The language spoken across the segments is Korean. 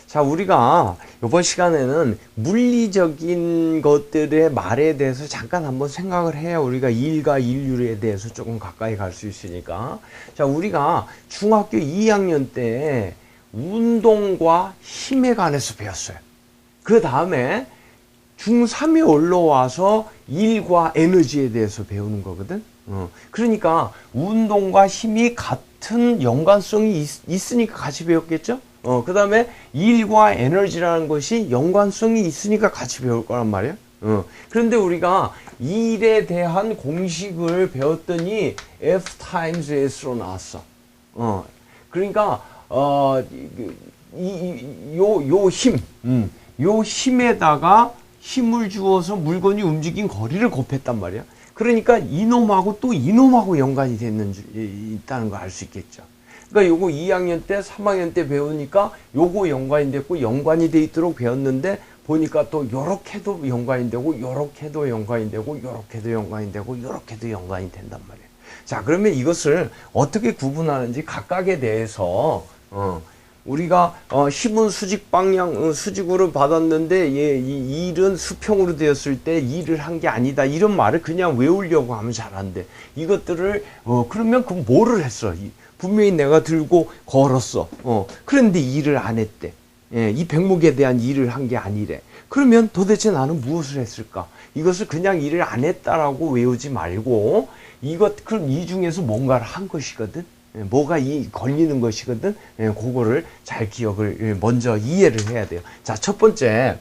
자, 우리가 이번 시간에는 물리적인 것들의 말에 대해서 잠깐 한번 생각을 해야 우리가 일과 일률에 대해서 조금 가까이 갈 수 있으니까. 자, 우리가 중학교 2학년 때 운동과 힘에 관해서 배웠어요. 그 다음에 중3에 올라와서 일과 에너지에 대해서 배우는 거거든. 그러니까 운동과 힘이 같은 연관성이 있으니까 같이 배웠겠죠? 그 다음에 일과 에너지라는 것이 연관성이 있으니까 같이 배울 거란 말이야. 그런데 우리가 일에 대한 공식을 배웠더니 F times S로 나왔어. 그러니까, 요 힘에다가 힘을 주어서 물건이 움직인 거리를 곱했단 말이야. 그러니까 이놈하고 또 이놈하고 연관이 있다는 걸 알 수 있겠죠. 그러니까 요거 2학년 때, 3학년 때 배우니까 요거 연관이 됐고 연관이 돼 있도록 배웠는데 보니까 또 요렇게도 연관이 되고 요렇게도 연관이 되고 요렇게도 연관이 되고 요렇게도 연관이 된단 말이에요. 자, 그러면 이것을 어떻게 구분하는지 각각에 대해서 우리가 힘은 수직 방향 수직으로 받았는데 이 일은 수평으로 되었을 때 일을 한 게 아니다 이런 말을 그냥 외우려고 하면 잘 안 돼. 이것들을 그러면 그 뭐를 했어? 분명히 내가 들고 걸었어. 그런데 일을 안 했대. 이 백목에 대한 일을 한 게 아니래. 그러면 도대체 나는 무엇을 했을까? 이것을 그냥 일을 안 했다라고 외우지 말고 그럼 이 중에서 뭔가를 한 것이거든. 뭐가 걸리는 것이거든. 그거를 잘 기억을 먼저 이해를 해야 돼요. 자, 첫 번째,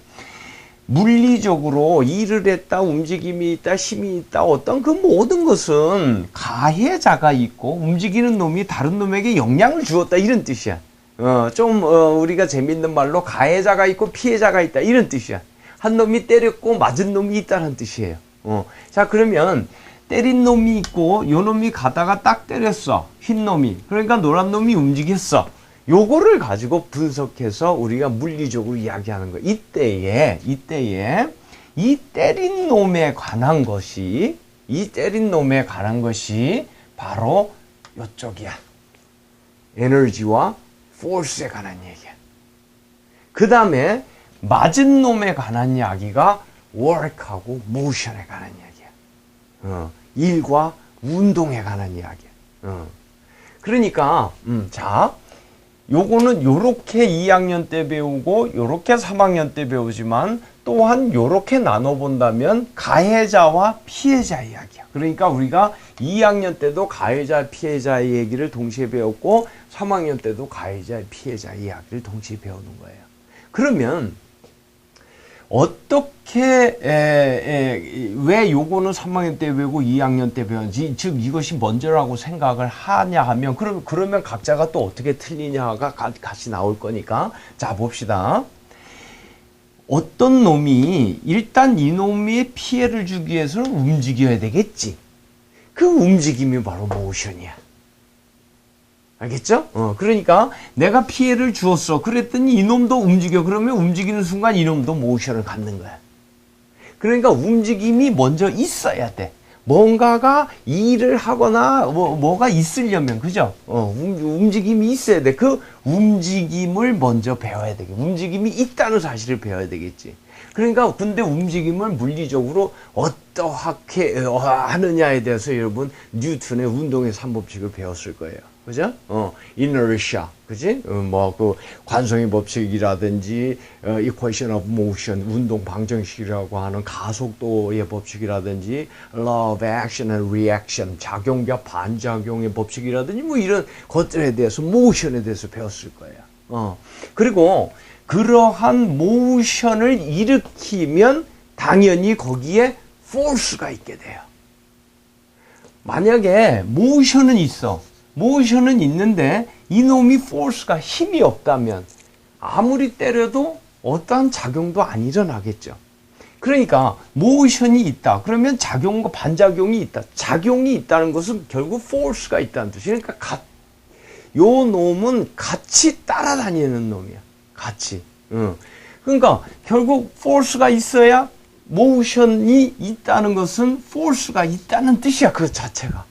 물리적으로 일을 했다, 움직임이 있다, 힘이 있다, 어떤 그 모든 것은 가해자가 있고 움직이는 놈이 다른 놈에게 영향을 주었다 이런 뜻이야. 우리가 재밌는 말로 가해자가 있고 피해자가 있다 이런 뜻이야. 한 놈이 때렸고 맞은 놈이 있다는 뜻이에요. 자, 그러면 때린 놈이 있고 요 놈이 가다가 딱 때렸어. 흰 놈이. 그러니까 노란 놈이 움직였어. 요거를 가지고 분석해서 우리가 물리적으로 이야기하는 거예요. 이때에 이 때린 놈에 관한 것이 바로 요쪽이야. 에너지와 포스에 관한 얘기야. 그 다음에 맞은 놈에 관한 이야기가 work하고 motion에 관한 이야기야. 일과 운동에 관한 이야기야. 그러니까 자, 요거는 요렇게 2학년 때 배우고 요렇게 3학년 때 배우지만 또한 요렇게 나눠본다면 가해자와 피해자 이야기야. 그러니까 우리가 2학년 때도 가해자 피해자의 얘기를 동시에 배웠고 3학년 때도 가해자 피해자 이야기를 동시에 배우는 거예요. 그러면 어떻게 왜 요거는 3학년 때 배우고 2학년 때 배웠는지, 즉 이것이 먼저라고 생각을 하냐 하면 그러면 각자가 또 어떻게 틀리냐가 같이 나올 거니까. 자, 봅시다. 어떤 놈이 일단 이 놈이 피해를 주기 위해서는 움직여야 되겠지. 그 움직임이 바로 모션이야. 알겠죠? 그러니까 내가 피해를 주었어. 그랬더니 이놈도 움직여. 그러면 움직이는 순간 이놈도 모션을 갖는 거야. 그러니까 움직임이 먼저 있어야 돼. 뭔가가 일을 하거나 뭐가 있으려면, 그죠? 움직임이 있어야 돼. 그 움직임을 먼저 배워야 되겠지. 움직임이 있다는 사실을 배워야 되겠지. 그러니까 근데 움직임을 물리적으로 어떻게 하느냐에 대해서 여러분 뉴턴의 운동의 3법칙을 배웠을 거예요. 그죠? inertia, 그지? 그 관성의 법칙이라든지, equation of motion, 운동 방정식이라고 하는 가속도의 법칙이라든지, law of action and reaction, 작용과 반작용의 법칙이라든지, 뭐 이런 것들에 대해서, motion에 대해서 배웠을 거예요. 그리고 그러한 motion을 일으키면 당연히 거기에 force가 있게 돼요. 만약에 motion은 있어. 모션은 있는데 이놈이 포스가 힘이 없다면 아무리 때려도 어떠한 작용도 안 일어나겠죠. 그러니까 모션이 있다. 그러면 작용과 반작용이 있다. 작용이 있다는 것은 결국 포스가 있다는 뜻이에요. 그러니까 요 놈은 같이 따라다니는 놈이야. 같이. 그러니까 결국 포스가 있어야 모션이 있다는 것은 포스가 있다는 뜻이야. 그 자체가.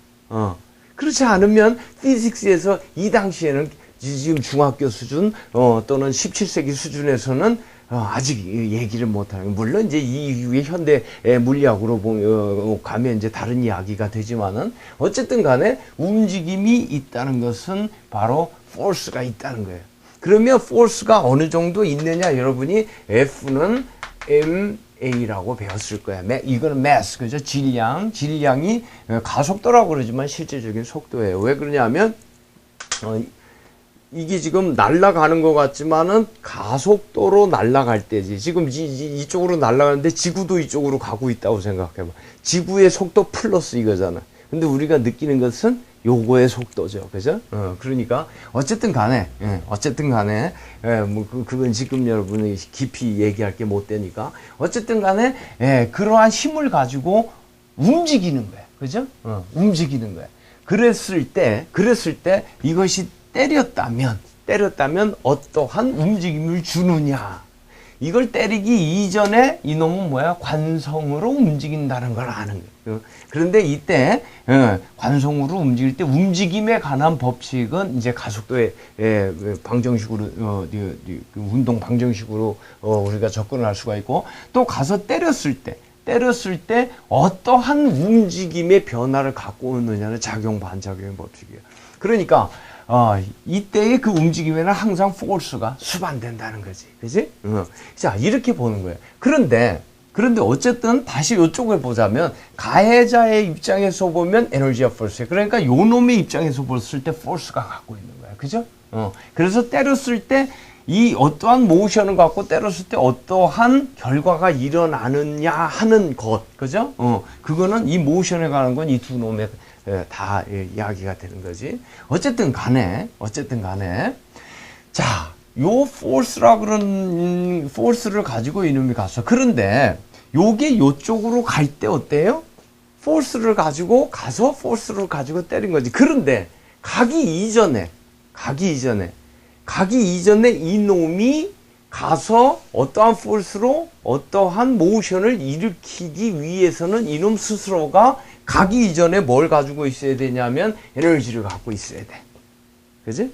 그렇지 않으면 피직스에서 이 당시에는 지금 중학교 수준 또는 17세기 수준에서는 아직 얘기를 못하는, 물론 이제 이후에 현대 물리학으로 가면 이제 다른 이야기가 되지만은 어쨌든 간에 움직임이 있다는 것은 바로 force가 있다는 거예요. 그러면 force가 어느 정도 있느냐, 여러분이 F는 ma라고 배웠을 거야. 이거는 mass, 그죠? 질량이 가속도라고 그러지만 실제적인 속도예요. 왜 그러냐면 이게 지금 날아가는 것 같지만은 가속도로 날아갈 때지. 지금 이쪽으로 날아가는데 지구도 이쪽으로 가고 있다고 생각해봐. 지구의 속도 플러스 이거잖아. 근데 우리가 느끼는 것은 요거의 속도죠. 그죠? 그러니까, 어쨌든 간에, 그건 지금 여러분이 깊이 얘기할 게 못 되니까, 어쨌든 간에, 그러한 힘을 가지고 움직이는 거야. 그죠? 움직이는 거야. 그랬을 때, 이것이 때렸다면 어떠한 움직임을 주느냐. 이걸 때리기 이전에 이놈은 뭐야? 관성으로 움직인다는 걸 아는 거예요. 그런데 이때 관성으로 움직일 때 움직임에 관한 법칙은 이제 가속도의 방정식으로 운동 방정식으로 우리가 접근을 할 수가 있고, 또 가서 때렸을 때 어떠한 움직임의 변화를 갖고 오느냐는 작용 반작용의 법칙이에요. 그러니까 이때의 그 움직임에는 항상 force가 수반된다는 거지. 그지? 자, 이렇게 보는 거예요. 그런데 어쨌든 다시 이쪽을 보자면, 가해자의 입장에서 보면 에너지와 force예요. 그러니까 요 놈의 입장에서 봤을 때 force가 갖고 있는 거야. 그죠? 그래서 때렸을 때 이 어떠한 모션을 갖고 때렸을 때 어떠한 결과가 일어나느냐 하는 것. 그죠? 그거는 이 모션에 관한 건 이 두 놈의 다 이야기가 되는 거지. 어쨌든 간에 자, 요 force를 가지고 이놈이 갔어. 그런데 요게 요쪽으로 갈 때 어때요? force를 가지고 때린 거지. 그런데 가기 이전에 이놈이 가서 어떠한 force로 어떠한 모션을 일으키기 위해서는 이놈 스스로가 가기 이전에 뭘 가지고 있어야 되냐면 에너지를 갖고 있어야 돼. 그지?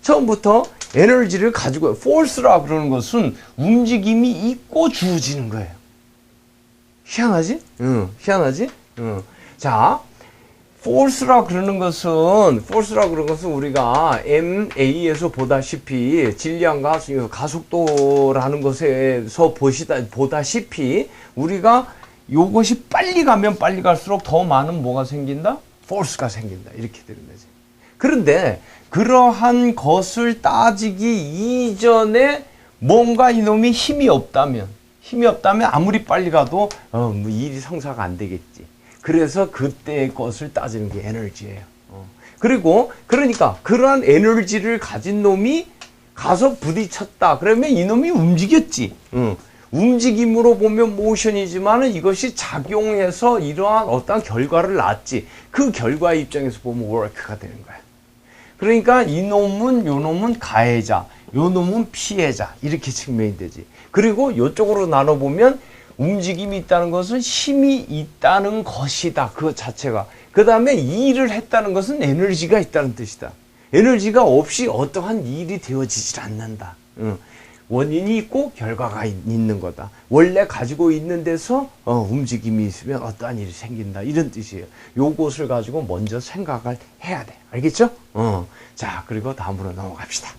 처음부터 에너지를 가지고, force라 그러는 것은 움직임이 있고 주어지는 거예요. 희한하지? 희한하지? 자, force라 그러는 것은 우리가 MA에서 보다시피 질량과 가속도라는 것에서 보다시피 우리가 요것이 빨리 가면 빨리 갈수록 더 많은 뭐가 생긴다? force가 생긴다. 이렇게 되는 거지. 그런데 그러한 것을 따지기 이전에 뭔가 이놈이 힘이 없다면 아무리 빨리 가도 일이 성사가 안 되겠지. 그래서 그때의 것을 따지는 게 에너지예요. 그러니까 그러한 에너지를 가진 놈이 가서 부딪혔다. 그러면 이놈이 움직였지. 움직임으로 보면 모션이지만 이것이 작용해서 이러한 어떤 결과를 낳았지. 그 결과의 입장에서 보면 워크가 되는 거야. 그러니까 요놈은 가해자, 요놈은 피해자, 이렇게 측면이 되지. 그리고 이쪽으로 나눠보면 움직임이 있다는 것은 힘이 있다는 것이다. 그것 자체가. 그 다음에 일을 했다는 것은 에너지가 있다는 뜻이다. 에너지가 없이 어떠한 일이 되어지질 않는다. 원인이 있고 결과가 있는 거다. 원래 가지고 있는 데서 움직임이 있으면 어떠한 일이 생긴다. 이런 뜻이에요. 요것을 가지고 먼저 생각을 해야 돼. 알겠죠? 자, 그리고 다음으로 넘어갑시다.